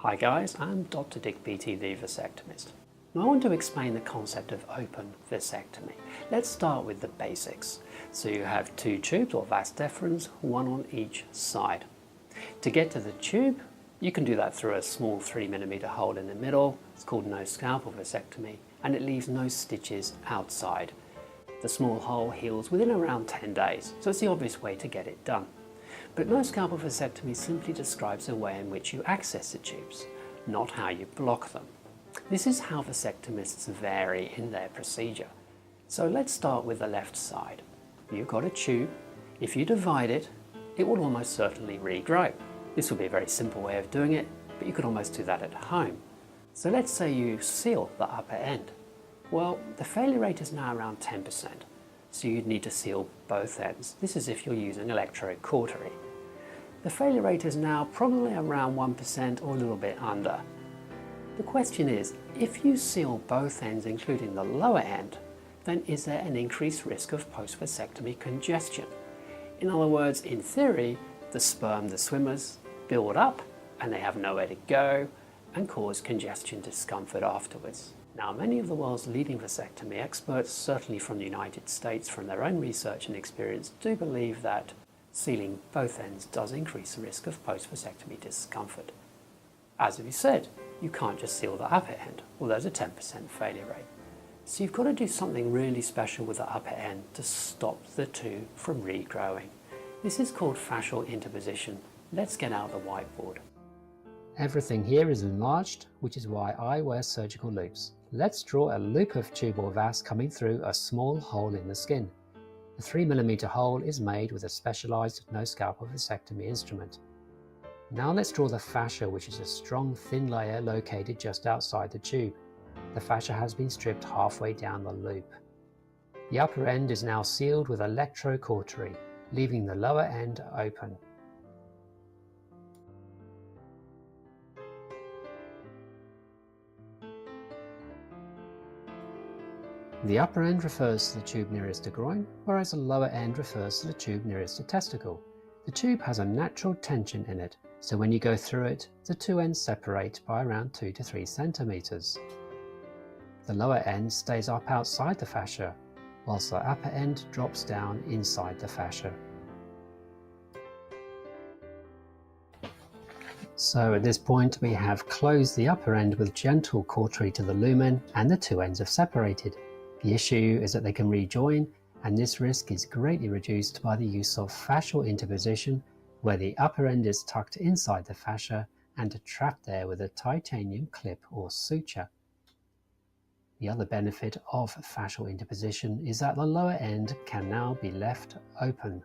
Hi guys, I'm Dr. Dick Beatty, the vasectomist. Now I want to explain the concept of open vasectomy. Let's start with the basics. So you have two tubes or vas deferens, one on each side. To get to the tube, you can do that through a small 3mm hole in the middle. It's called no scalpel vasectomy, and it leaves no stitches outside. The small hole heals within around 10 days, so it's the obvious way to get it done. But no scalpel vasectomy simply describes the way in which you access the tubes, not how you block them. This is how vasectomists vary in their procedure. So let's start with the left side. You've got a tube. If you divide it, it will almost certainly regrow. This will be a very simple way of doing it, but you could almost do that at home. So let's say you seal the upper end. Well, the failure rate is now around 10%, so you'd need to seal both ends. This is if you're using electrocautery. The failure rate is now probably around 1% or a little bit under. The question is, if you seal both ends, including the lower end, then is there an increased risk of post-vasectomy congestion? In other words, in theory, the sperm, the swimmers, build up and they have nowhere to go and cause congestion discomfort afterwards. Now, many of the world's leading vasectomy experts, certainly from the United States, from their own research and experience, do believe that sealing both ends does increase the risk of post-vasectomy discomfort. As we said, you can't just seal the upper end, well, there's a 10% failure rate. So you've got to do something really special with the upper end to stop the two from regrowing. This is called fascial interposition. Let's get out the whiteboard. Everything here is enlarged, which is why I wear surgical loupes. Let's draw a loop of tube or vas coming through a small hole in the skin. The 3mm hole is made with a specialized no scalpel vasectomy instrument. Now let's draw the fascia, which is a strong thin layer located just outside the tube. The fascia has been stripped halfway down the loop. The upper end is now sealed with electrocautery, leaving the lower end open. The upper end refers to the tube nearest to groin, whereas the lower end refers to the tube nearest to testicle. The tube has a natural tension in it, so when you go through it, the two ends separate by around 2 to 3 centimeters. The lower end stays up outside the fascia, whilst the upper end drops down inside the fascia. So at this point we have closed the upper end with gentle cautery to the lumen, and the two ends have separated. The issue is that they can rejoin, and this risk is greatly reduced by the use of fascial interposition, where the upper end is tucked inside the fascia and trapped there with a titanium clip or suture. The other benefit of fascial interposition is that the lower end can now be left open.